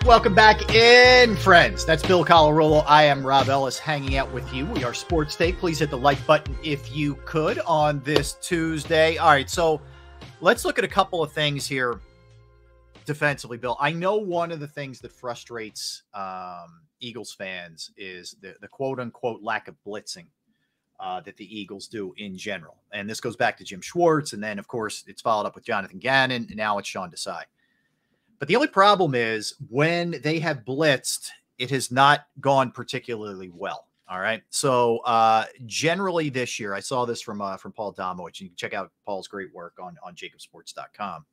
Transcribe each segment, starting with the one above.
Welcome back in, friends. That's Bill Colarulo. I am Rob Ellis hanging out with you. We are Sports Take. Please hit the like button if you could on this Tuesday. All right, so let's look at a couple of things here defensively, Bill. I know one of the things that frustrates Eagles fans is the quote-unquote lack of blitzing that the Eagles do in general. And this goes back to Jim Schwartz, and then, of course, it's followed up with Jonathan Gannon, and now it's Sean Desai. But the only problem is when they have blitzed, it has not gone particularly well. All right. So generally this year, I saw this from Paul Domowitch. You can check out Paul's great work on JAKIBSports.com.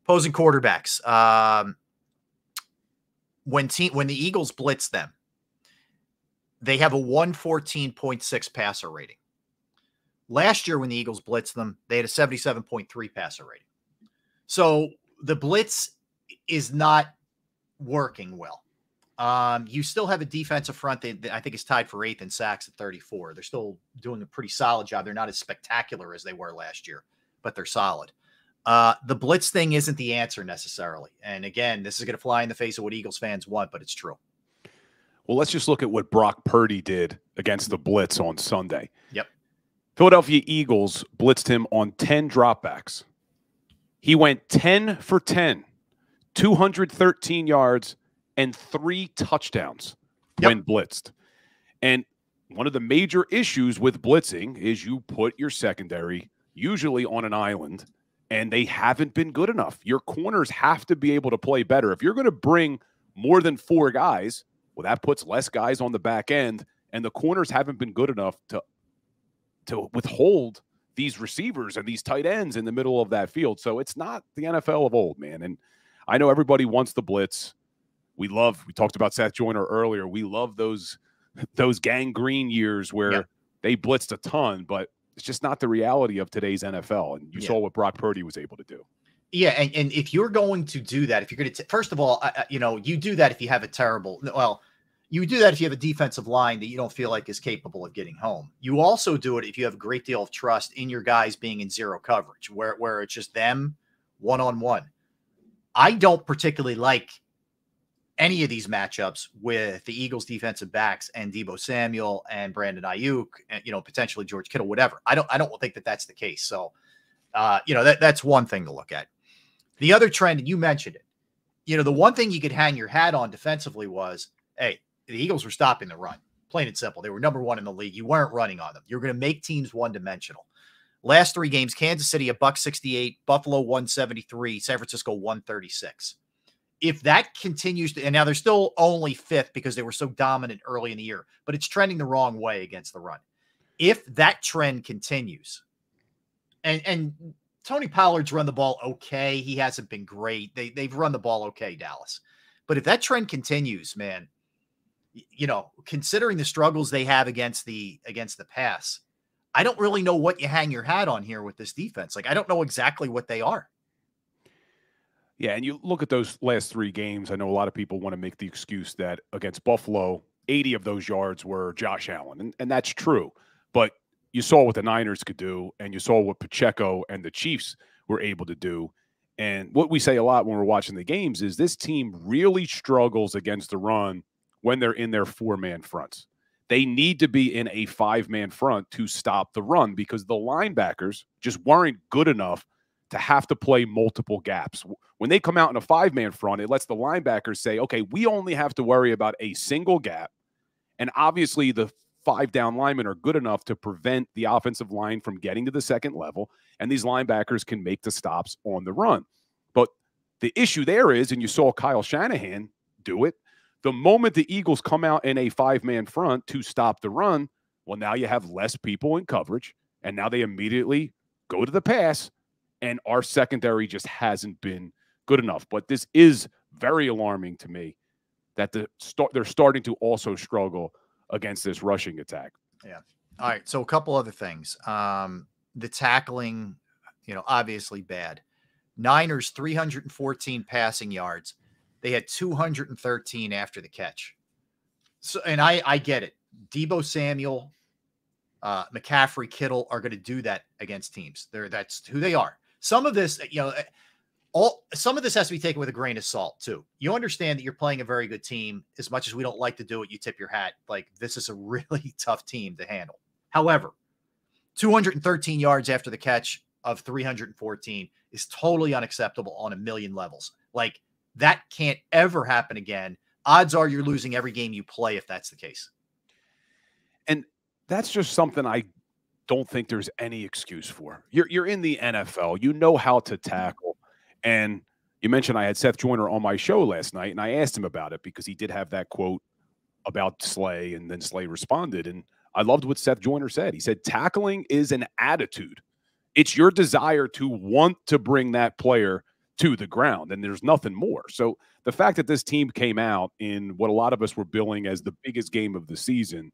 Opposing quarterbacks. When the Eagles blitz them, they have a 114.6 passer rating. Last year when the Eagles blitzed them, they had a 77.3 passer rating. So the blitz is not working well. You still have a defensive front that I think is tied for 8th in sacks at 34. They're still doing a pretty solid job. They're not as spectacular as they were last year, but they're solid. The blitz thing isn't the answer necessarily. And again, this is going to fly in the face of what Eagles fans want, but it's true. Well, let's just look at what Brock Purdy did against the blitz on Sunday. Yep. Philadelphia Eagles blitzed him on 10 dropbacks. He went 10 for 10. 213 yards and 3 touchdowns when blitzed. And one of the major issues with blitzing is you put your secondary usually on an island, and they haven't been good enough. Your corners have to be able to play better. If you're going to bring more than 4 guys, well, that puts less guys on the back end, and the corners haven't been good enough to withhold these receivers and these tight ends in the middle of that field. So it's not the NFL of old, man. And I know everybody wants the blitz. We talked about Seth Joyner earlier. We love those gangrene years where they blitzed a ton, but it's just not the reality of today's NFL. And you saw what Brock Purdy was able to do. Yeah, and if you're going to do that, if you're going to, first of all, you do that if you have you do that if you have a defensive line that you don't feel like is capable of getting home. You also do it if you have a great deal of trust in your guys being in zero coverage, where it's just them one-on-one. I don't particularly like any of these matchups with the Eagles defensive backs and Deebo Samuel and Brandon Ayuk and, potentially George Kittle, whatever. I don't think that that's the case. So, that's one thing to look at. The other trend, and you mentioned it, the one thing you could hang your hat on defensively was, hey, the Eagles were stopping the run. Plain and simple. They were number 1 in the league. You weren't running on them. You're going to make teams one-dimensional. Last 3 games, Kansas City, $168, Buffalo, 173, San Francisco, 136. If that continues to, and now they're still only 5th because they were so dominant early in the year, but it's trending the wrong way against the run. If that trend continues, and Tony Pollard's run the ball okay, he hasn't been great. They've run the ball okay, Dallas. But if that trend continues, man, considering the struggles they have against the pass, I don't really know what you hang your hat on here with this defense. Like, I don't know exactly what they are. Yeah, and you look at those last 3 games, I know a lot of people want to make the excuse that against Buffalo, 80 of those yards were Josh Allen, and that's true. But you saw what the Niners could do, and you saw what Pacheco and the Chiefs were able to do. And what we say a lot when we're watching the games is this team really struggles against the run when they're in their 4-man fronts. They need to be in a 5-man front to stop the run because the linebackers just weren't good enough to have to play multiple gaps. When they come out in a 5-man front, it lets the linebackers say, okay, we only have to worry about a single gap. And obviously the 5-down linemen are good enough to prevent the offensive line from getting to the second level, and these linebackers can make the stops on the run. But the issue there is, and you saw Kyle Shanahan do it, the moment the Eagles come out in a 5-man front to stop the run, well, now you have less people in coverage, and now they immediately go to the pass, and our secondary just hasn't been good enough. But this is very alarming to me that they're starting to also struggle against this rushing attack. Yeah. All right. So a couple other things. The tackling, obviously bad. Niners, 314 passing yards. They had 213 after the catch. So, and I get it. Deebo Samuel, McCaffrey, Kittle are going to do that against teams. That's who they are. Some of this, Some of this has to be taken with a grain of salt too. You understand that you're playing a very good team. As much as we don't like to do it, you tip your hat. Like, this is a really tough team to handle. However, 213 yards after the catch of 314 is totally unacceptable on a million levels. Like, that can't ever happen again. Odds are you're losing every game you play if that's the case. And that's just something I don't think there's any excuse for. You're in the NFL. You know how to tackle. And you mentioned I had Seth Joyner on my show last night, and I asked him about it because he did have that quote about Slay, and then Slay responded. And I loved what Seth Joyner said. He said, tackling is an attitude. It's your desire to want to bring that player to the ground, and there's nothing more. So the fact that this team came out in what a lot of us were billing as the biggest game of the season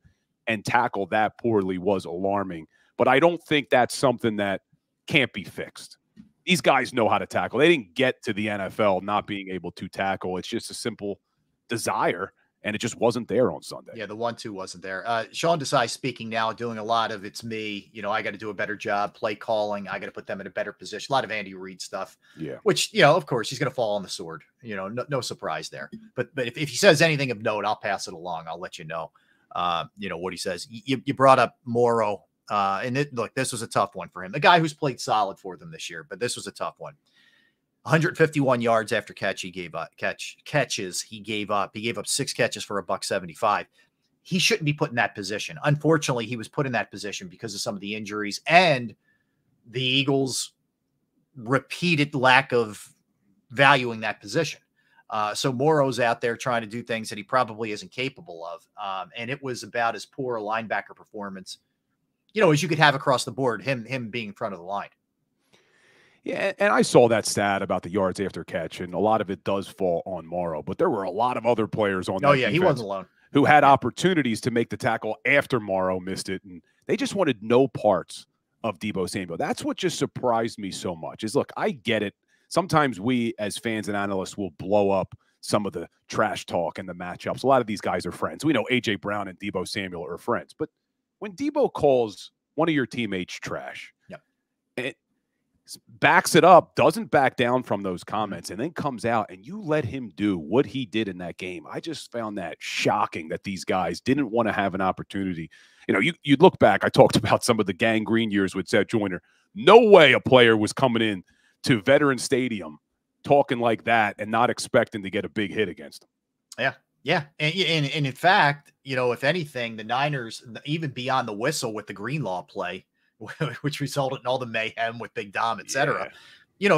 and tackled that poorly was alarming. But I don't think that's something that can't be fixed. These guys know how to tackle. They didn't get to the NFL not being able to tackle. It's just a simple desire, and it just wasn't there on Sunday. Yeah, the 1-2 wasn't there. Sean Desai speaking now, doing a lot of it's me. You know, I got to do a better job, play calling. I got to put them in a better position. A lot of Andy Reid stuff. Yeah. Which, you know, of course, he's going to fall on the sword. You know, no surprise there. But if he says anything of note, I'll pass it along. I'll let you know, what he says. You brought up Morrow. Look, this was a tough one for him. A guy who's played solid for them this year, but this was a tough one. 151 yards after catches he gave up. He gave up 6 catches for $175. He shouldn't be put in that position. Unfortunately, he was put in that position because of some of the injuries and the Eagles' repeated lack of valuing that position. So Morrow's out there trying to do things that he probably isn't capable of. And it was about as poor a linebacker performance, as you could have across the board, him being in front of the line. Yeah, and I saw that stat about the yards after catch, and a lot of it does fall on Morrow, but there were a lot of other players on that defense he wasn't alone, who had opportunities to make the tackle after Morrow missed it, and they just wanted no parts of Deebo Samuel. That's what just surprised me so much is, look, I get it. Sometimes we as fans and analysts will blow up some of the trash talk and the matchups. A lot of these guys are friends. We know A.J. Brown and Deebo Samuel are friends, but when Deebo calls one of your teammates trash, it backs it up, doesn't back down from those comments, and then comes out and you let him do what he did in that game. I just found that shocking that these guys didn't want to have an opportunity. You look back, I talked about some of the gangrene years with Seth Joyner. No way a player was coming in to Veteran Stadium talking like that and not expecting to get a big hit against him. Yeah. And in fact, if anything, the Niners, even beyond the whistle with the Greenlaw play, which resulted in all the mayhem with Big Dom, et cetera,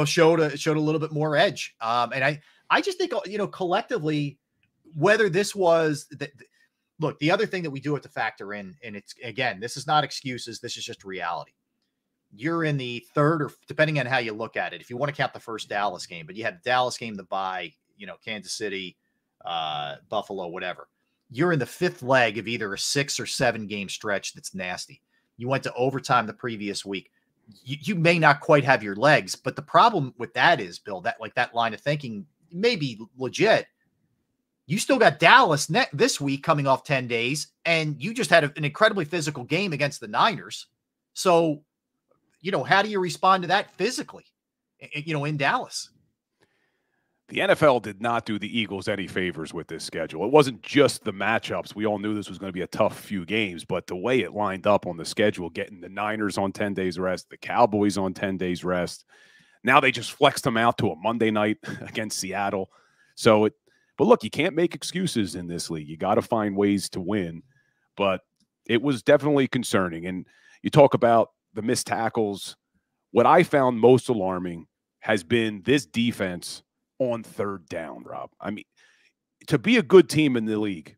showed a little bit more edge. And I just think, collectively, whether this was look, the other thing that we do have to factor in, and it's, again, this is not excuses. This is just reality. You're in the third, or depending on how you look at it, if you want to count the first Dallas game, but you had the Dallas game, the bye, Kansas City, Buffalo, whatever. You're in the 5th leg of either a 6 or 7 game stretch that's nasty. You went to overtime the previous week. You may not quite have your legs, but the problem with that is, Bill, that line of thinking may be legit. You still got Dallas this week coming off 10 days, and you just had an incredibly physical game against the Niners. So, how do you respond to that physically, in Dallas? The NFL did not do the Eagles any favors with this schedule. It wasn't just the matchups. We all knew this was going to be a tough few games, but the way it lined up on the schedule, getting the Niners on 10 days rest, the Cowboys on 10 days rest. Now they just flexed them out to a Monday night against Seattle. But look, you can't make excuses in this league. You got to find ways to win, but it was definitely concerning. And you talk about the missed tackles. What I found most alarming has been this defense on 3rd down, Rob. I mean, to be a good team in the league,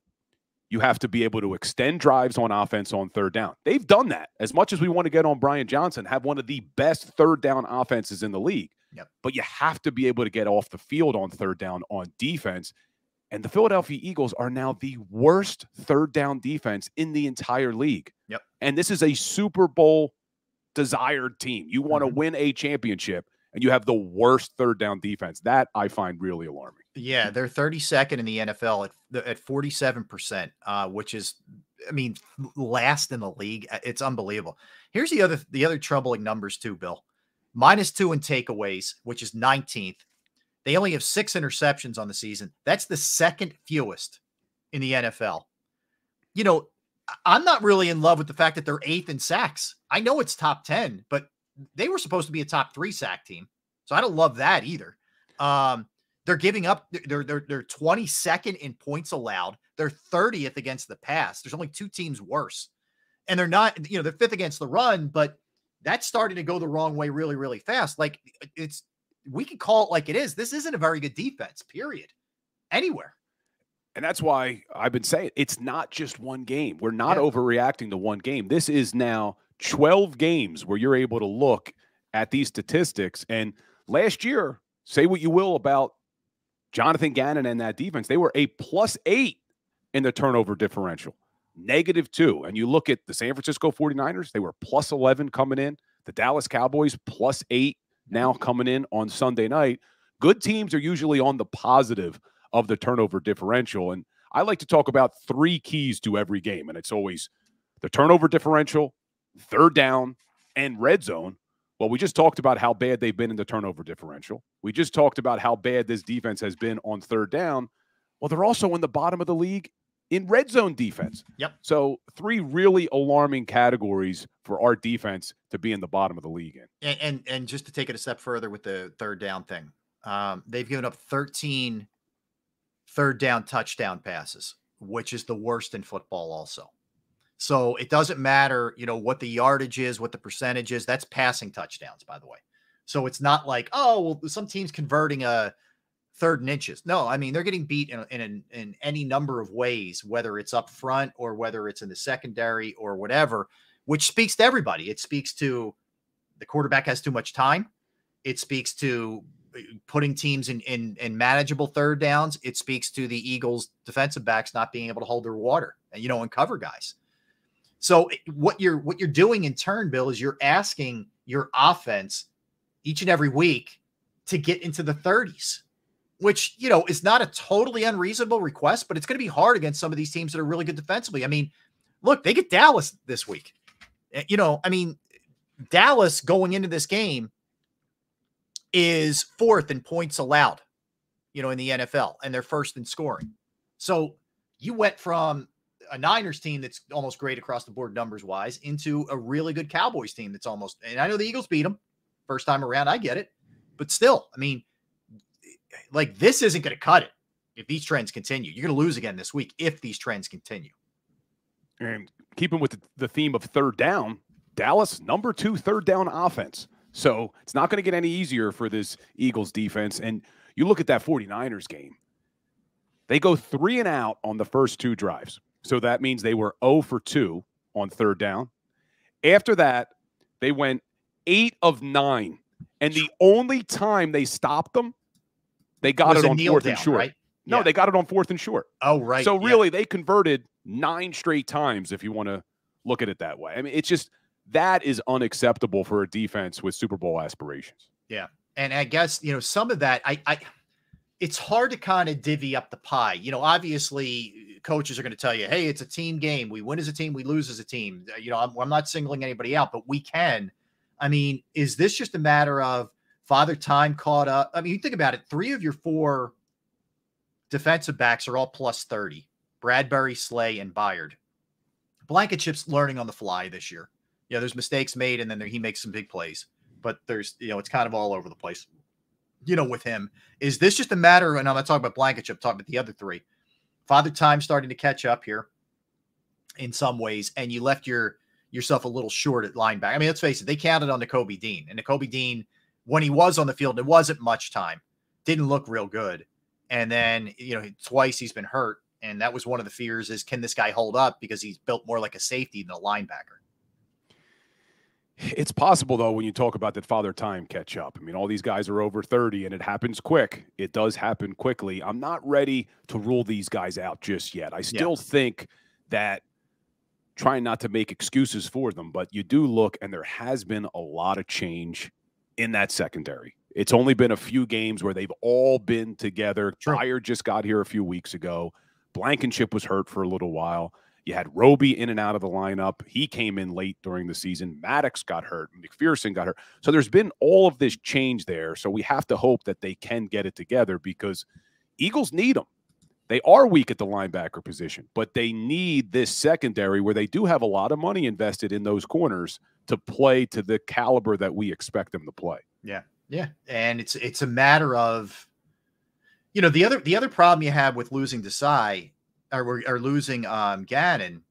you have to be able to extend drives on offense on 3rd down. They've done that. As much as we want to get on Brian Johnson, have one of the best 3rd down offenses in the league. Yep. But you have to be able to get off the field on 3rd down on defense. And the Philadelphia Eagles are now the worst 3rd down defense in the entire league. Yep. And this is a Super Bowl desired team. You want to win a championship, and you have the worst 3rd down defense. That I find really alarming. Yeah, they're 32nd in the NFL at 47%, which is, last in the league. It's unbelievable. Here's the other troubling numbers too, Bill. -2 in takeaways, which is 19th. They only have 6 interceptions on the season. That's the second fewest in the NFL. You know, I'm not really in love with the fact that they're 8th in sacks. I know it's top 10, but they were supposed to be a top 3 sack team. So I don't love that either. They're giving up. They're 22nd in points allowed. They're 30th against the pass. There's only 2 teams worse. And they're not, you know, they're 5th against the run, but that's starting to go the wrong way really, really fast. Like we can call it like it is. This isn't a very good defense, period, anywhere. And that's why I've been saying it's not just one game. We're not overreacting to one game. This is now 12 games where you're able to look at these statistics. And last year, say what you will about Jonathan Gannon and that defense, they were a +8 in the turnover differential, -2. And you look at the San Francisco 49ers, they were +11 coming in. The Dallas Cowboys +8 now coming in on Sunday night. Good teams are usually on the positive of the turnover differential. And I like to talk about 3 keys to every game. And it's always the turnover differential, third down, and red zone. Well, we just talked about how bad they've been in the turnover differential. We just talked about how bad this defense has been on third down. Well, they're also in the bottom of the league in red zone defense. Yep. So 3 really alarming categories for our defense to be in the bottom of the league in. And just to take it a step further with the third down thing, they've given up 13 third down touchdown passes, which is the worst in football also. So it doesn't matter, you know, what the yardage is, what the percentage is. That's passing touchdowns, by the way. So it's not like, oh, well, some team's converting a 3rd and inches. No, I mean, they're getting beat in any number of ways, whether it's up front or whether it's in the secondary or whatever, which speaks to everybody. It speaks to the quarterback has too much time. It speaks to putting teams in manageable third downs. It speaks to the Eagles defensive backs not being able to hold their water and, you know, and cover guys. So what you're doing in turn, Bill, is you're asking your offense each and every week to get into the 30s, which, you know, is not a totally unreasonable request, but it's going to be hard against some of these teams that are really good defensively. I mean, look, they get Dallas this week. You know, I mean, Dallas going into this game is 4th in points allowed, you know, in the NFL, and they're 1st in scoring. So you went from a Niners team that's almost great across the board numbers wise into a really good Cowboys team that's almost, and I know the Eagles beat them first time around. I get it, but still, I mean, like, this isn't going to cut it if these trends continue. You're going to lose again this week if these trends continue. And keeping with the theme of third down, Dallas, number 2 third down offense. So it's not going to get any easier for this Eagles defense. And you look at that 49ers game, they go 3 and out on the first 2 drives. So that means they were 0 for 2 on third down. After that, they went 8 of 9. And the only time they stopped them, they got it on 4th and short. Right? No, they got it on 4th and short. Oh, right. So really, they converted 9 straight times, if you want to look at it that way. I mean, it's just, that is unacceptable for a defense with Super Bowl aspirations. Yeah. And I guess, you know, some of that, it's hard to kind of divvy up the pie. You know, obviously coaches are going to tell you, hey, it's a team game. We win as a team. We lose as a team. You know, I'm not singling anybody out, but we can. I mean, is this just a matter of Father Time caught up? I mean, you think about it. 3 of your 4 defensive backs are all plus 30. Bradbury, Slay, and Byard. Blankenship's learning on the fly this year. Yeah, there's mistakes made, and then he makes some big plays. But there's, you know, it's kind of all over the place. You know, with him, is this just a matter? And I'm not talking about Blankenship, I'm talking about the other 3. Father Time starting to catch up here in some ways, and you left yourself a little short at linebacker. I mean, let's face it, they counted on Nakobe Dean, and Nakobe Dean, when he was on the field, it wasn't much time, didn't look real good, and then, you know, twice he's been hurt, and that was one of the fears: is can this guy hold up, because he's built more like a safety than a linebacker. It's possible, though, when you talk about that Father Time catch up. I mean, all these guys are over 30, and it happens quick. It does happen quickly. I'm not ready to rule these guys out just yet. I still think that, trying not to make excuses for them, but you do look, and there has been a lot of change in that secondary. It's only been a few games where they've all been together. Byard just got here a few weeks ago. Blankenship was hurt for a little while. You had Roby in and out of the lineup. He came in late during the season. Maddox got hurt. McPherson got hurt. So there's been all of this change there. So we have to hope that they can get it together because Eagles need them. They are weak at the linebacker position, but they need this secondary where they do have a lot of money invested in those corners to play to the caliber that we expect them to play. Yeah. Yeah. And it's a matter of, you know, the other problem you have with losing Desai or losing Gannon.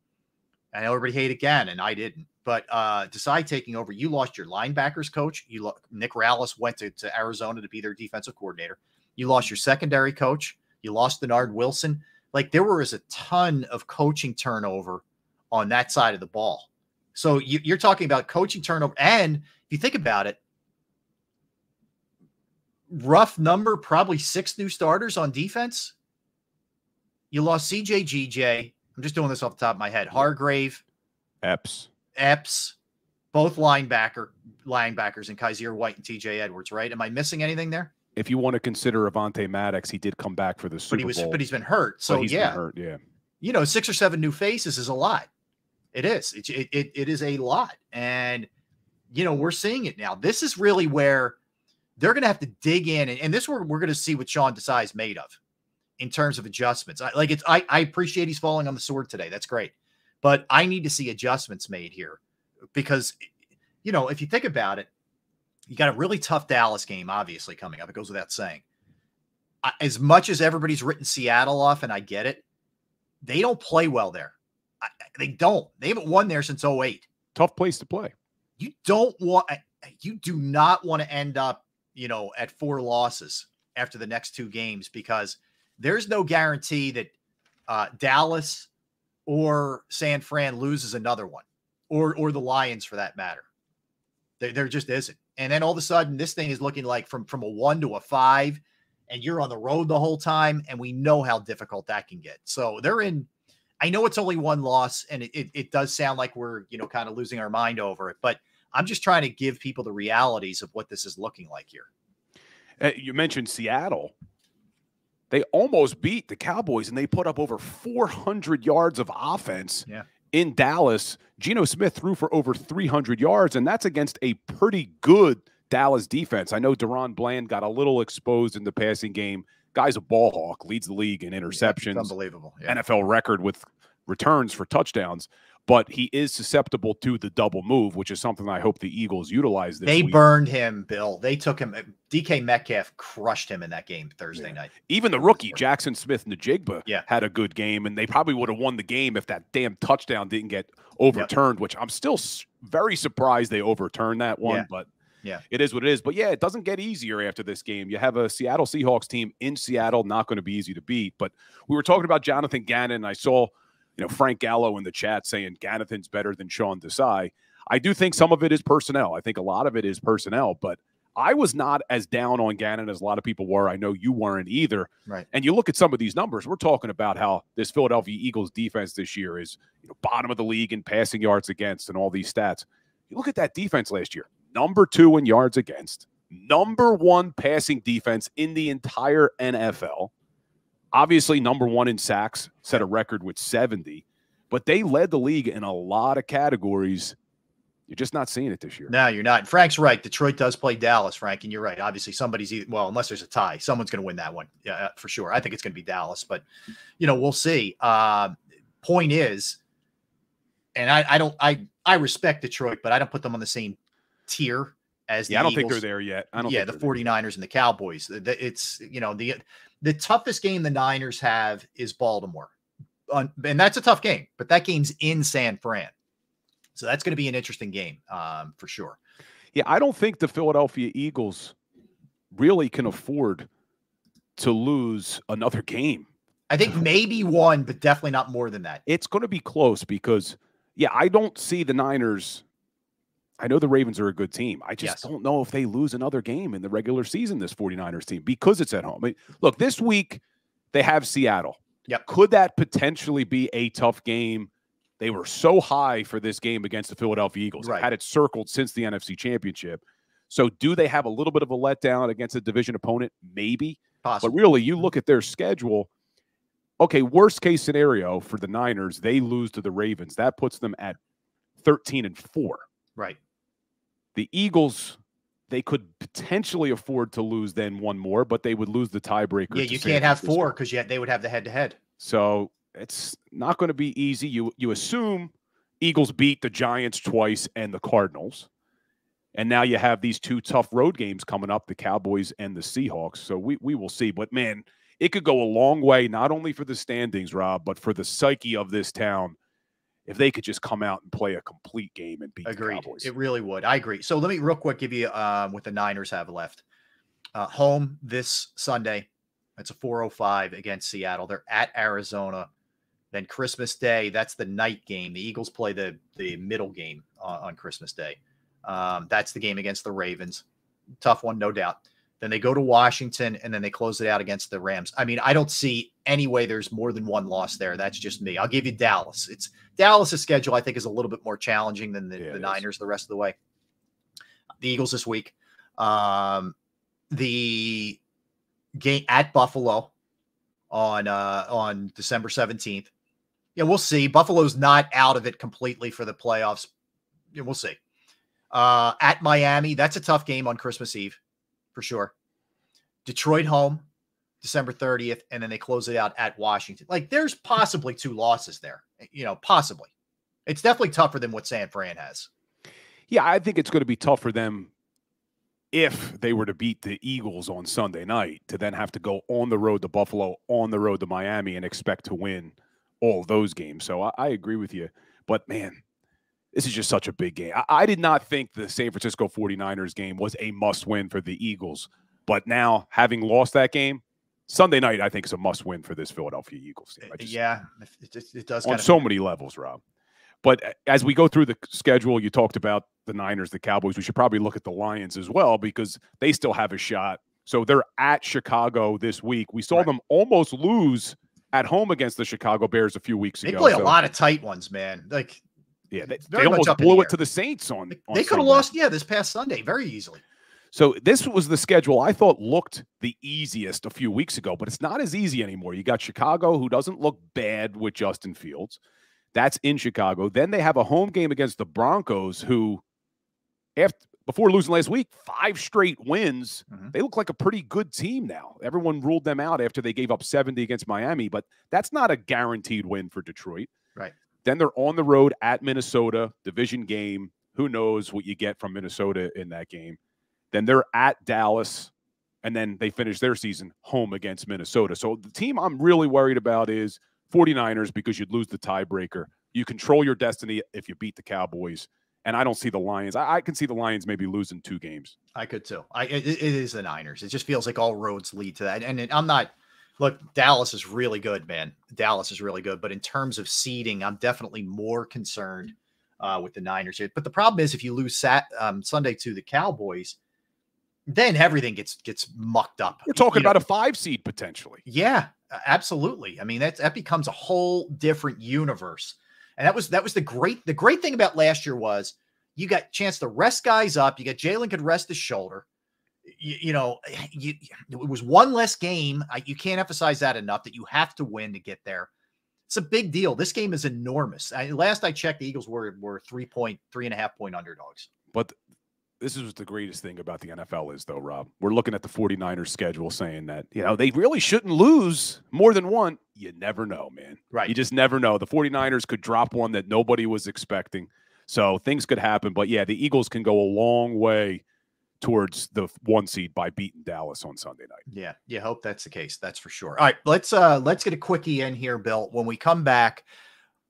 I know everybody hated Gannon. I didn't, but Desai taking over, you lost your linebackers coach. Nick Rallis went to Arizona to be their defensive coordinator. You lost your secondary coach. You lost Bernard Wilson. Like there was a ton of coaching turnover on that side of the ball. So you're talking about coaching turnover. And if you think about it, rough number, probably 6 new starters on defense. You lost CJ GJ. I'm just doing this off the top of my head. Hargrave, Epps, both linebackers, and Kaiser White and TJ Edwards, right? Am I missing anything there? If you want to consider Avonte Maddox, he did come back for the Super Bowl. But he's been hurt. So he's been hurt, yeah. You know, 6 or 7 new faces is a lot. It is. It is a lot. And, you know, we're seeing it now. This is really where they're going to have to dig in. And this is where we're going to see what Sean Desai is made of in terms of adjustments. I appreciate he's falling on the sword today. That's great. But I need to see adjustments made here because, you know, if you think about it, you got a really tough Dallas game, obviously, coming up. It goes without saying. As much as everybody's written Seattle off, and I get it, they don't play well there. They don't. They haven't won there since 2008. Tough place to play. You do not want to end up, you know, at 4 losses after the next 2 games because there's no guarantee that Dallas or San Fran loses another one or the Lions for that matter. There just isn't. And then all of a sudden, this thing is looking like from a 1 to a 5, and you're on the road the whole time, and we know how difficult that can get. So they're in. I know it's only 1 loss, and it does sound like we're, you know, kind of losing our mind over it. But I'm just trying to give people the realities of what this is looking like here. You mentioned Seattle. They almost beat the Cowboys, and they put up over 400 yards of offense. Yeah. In Dallas. Geno Smith threw for over 300 yards, and that's against a pretty good Dallas defense. I know Deron Bland got a little exposed in the passing game. Guy's a ball hawk, leads the league in interceptions. Yeah, unbelievable. Yeah. NFL record with returns for touchdowns. But he is susceptible to the double move, which is something I hope the Eagles utilize this week. They burned him, Bill. They took him. DK Metcalf crushed him in that game Thursday night. Even the rookie, Jackson Smith-Njigba, had a good game, and they probably would have won the game if that damn touchdown didn't get overturned, which I'm still very surprised they overturned that one. But it is what it is. But, yeah, it doesn't get easier after this game. You have a Seattle Seahawks team in Seattle, not going to be easy to beat. But we were talking about Jonathan Gannon. I saw – Frank Gallo in the chat saying Gannon's better than Sean Desai. I do think some of it is personnel. I think a lot of it is personnel, but I was not as down on Gannon as a lot of people were. I know you weren't either. Right. And you look at some of these numbers, we're talking about how this Philadelphia Eagles defense this year is bottom of the league in passing yards against and all these stats. You look at that defense last year, number 2 in yards against, number 1 passing defense in the entire NFL. Obviously, number 1 in sacks, set a record with 70, but they led the league in a lot of categories. You're just not seeing it this year. No, you're not. Frank's right. Detroit does play Dallas, Frank, and you're right. Obviously, somebody's unless there's a tie, someone's going to win that one. Yeah, for sure. I think it's going to be Dallas, but we'll see. Point is, and I respect Detroit, but I don't put them on the same tier as the I don't Eagles. think they're there yet. I don't. Yeah, the 49ers and the Cowboys. It's the toughest game the Niners have is Baltimore, and that's a tough game. But that game's in San Fran, so that's going to be an interesting game for sure. Yeah, I don't think the Philadelphia Eagles really can afford to lose another game. I think maybe one, but definitely not more than that. It's going to be close because, I don't see the Niners. I know the Ravens are a good team. I just don't know if they lose another game in the regular season, this 49ers team, because it's at home. I mean, look, this week they have Seattle. Yep. Could that potentially be a tough game? They were so high for this game against the Philadelphia Eagles. Right. Had it circled since the NFC Championship. So do they have a little bit of a letdown against a division opponent? Maybe. Possible. But really, you look at their schedule, okay, worst case scenario for the Niners, they lose to the Ravens. That puts them at 13-4. Right. The Eagles, they could potentially afford to lose then one more, but they would lose the tiebreaker. Yeah, you can't have 4 because they would have the head-to-head. So it's not going to be easy. You assume Eagles beat the Giants twice and the Cardinals. And now you have these 2 tough road games coming up, the Cowboys and the Seahawks. So we will see. But, man, it could go a long way, not only for the standings, Rob, but for the psyche of this town, if they could just come out and play a complete game and beat the Cowboys. It really would. I agree. So let me real quick give you what the Niners have left. Home this Sunday. That's a 4:05 against Seattle. They're at Arizona. Then Christmas Day, that's the night game. The Eagles play the middle game on Christmas Day. That's the game against the Ravens. Tough one, no doubt. Then they go to Washington, and then they close it out against the Rams. I mean, I don't see any way there's more than one loss there. That's just me. I'll give you Dallas. It's Dallas' schedule, I think, is a little bit more challenging than the Niners the rest of the way. The Eagles this week. The game at Buffalo on December 17th. Yeah, we'll see. Buffalo's not out of it completely for the playoffs. Yeah, we'll see. At Miami, that's a tough game on Christmas Eve. For sure. Detroit home, December 30th, and then they close it out at Washington. Like, there's possibly 2 losses there, possibly. It's definitely tougher than what San Fran has. Yeah, I think it's going to be tough for them if they were to beat the Eagles on Sunday night to then have to go on the road to Buffalo, on the road to Miami, and expect to win all those games. So I agree with you. But, man, this is just such a big game. I did not think the San Francisco 49ers game was a must-win for the Eagles. But now, having lost that game, Sunday night, I think, is a must-win for this Philadelphia Eagles team. It does. On so many levels, Rob. But as we go through the schedule, you talked about the Niners, the Cowboys. We should probably look at the Lions as well because they still have a shot. So they're at Chicago this week. We saw them almost lose at home against the Chicago Bears a few weeks ago. They play a lot of tight ones, man. Like, yeah, they almost blew it to the Saints on They could have lost, this past Sunday very easily. So this was the schedule I thought looked the easiest a few weeks ago, but it's not as easy anymore. You got Chicago, who doesn't look bad with Justin Fields. That's in Chicago. Then they have a home game against the Broncos, who, before losing last week, 5 straight wins. They look like a pretty good team now. Everyone ruled them out after they gave up 70 against Miami, but that's not a guaranteed win for Detroit. Right. Then they're on the road at Minnesota, division game. Who knows what you get from Minnesota in that game. Then they're at Dallas, and then they finish their season home against Minnesota. So the team I'm really worried about is 49ers because you'd lose the tiebreaker. You control your destiny if you beat the Cowboys, and I don't see the Lions. I can see the Lions maybe losing 2 games. I could too. It is the Niners. It just feels like all roads lead to that. And I'm not – look, Dallas is really good, man. Dallas is really good. But in terms of seeding, I'm definitely more concerned with the Niners here. But the problem is if you lose Sunday to the Cowboys – then everything gets mucked up. We're talking about a 5 seed potentially. Yeah, absolutely. I mean, that becomes a whole different universe. And that was the great thing about last year was you got a chance to rest guys up. You got Jalen could rest his shoulder. It was one less game. You can't emphasize that enough that you have to win to get there. It's a big deal. This game is enormous. Last I checked, the Eagles were 3.5 point underdogs. But this is what the greatest thing about the NFL is, though, Rob. We're looking at the 49ers schedule saying that, they really shouldn't lose more than one. You never know, man. Right. You just never know. The 49ers could drop one that nobody was expecting. So things could happen. But, yeah, the Eagles can go a long way towards the 1 seed by beating Dallas on Sunday night. Yeah, you hope that's the case. That's for sure. All right, let's get a quickie in here, Bill. When we come back,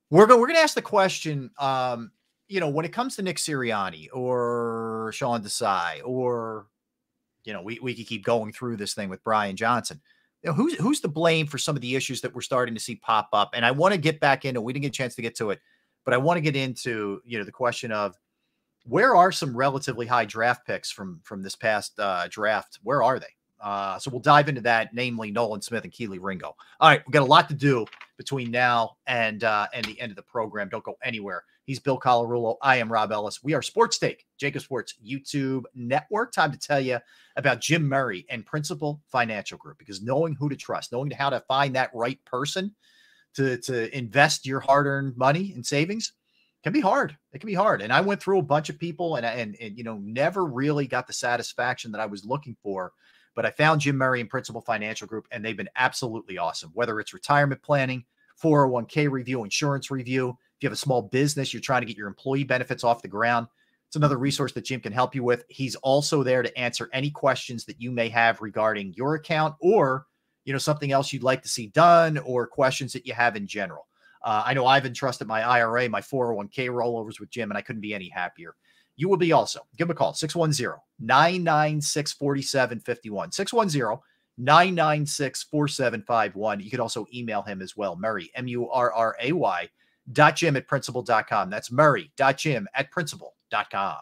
we're going to ask the question, when it comes to Nick Sirianni or Sean Desai, or, we could keep going through this thing with Brian Johnson. Who's to blame for some of the issues that we're starting to see pop up? And I want to get back into, we didn't get a chance to get to it, but I want to get into, the question of where are some relatively high draft picks from this past draft? Where are they? So we'll dive into that, namely Nolan Smith and Keely Ringo. All right, we've got a lot to do between now and the end of the program. Don't go anywhere. He's Bill Colarulo. I am Rob Ellis. We are Sports Take, JAKIB Sports YouTube Network. Time to tell you about Jim Murray and Principal Financial Group, because knowing who to trust, knowing how to find that right person to invest your hard-earned money and savings can be hard. It can be hard. And I went through a bunch of people and never really got the satisfaction that I was looking for. But I found Jim Murray and Principal Financial Group, and they've been absolutely awesome. Whether it's retirement planning, 401k review, insurance review, if you have a small business, you're trying to get your employee benefits off the ground, it's another resource that Jim can help you with. He's also there to answer any questions that you may have regarding your account, or something else you'd like to see done, or questions that you have in general. I know I've entrusted my IRA, my 401k rollovers with Jim, and I couldn't be any happier. You will be also. Give him a call, 610-996-4751, 610-996-4751. You could also email him as well, Murray, Murray.Jim@principal.com. That's Murray.Jim@principal.com.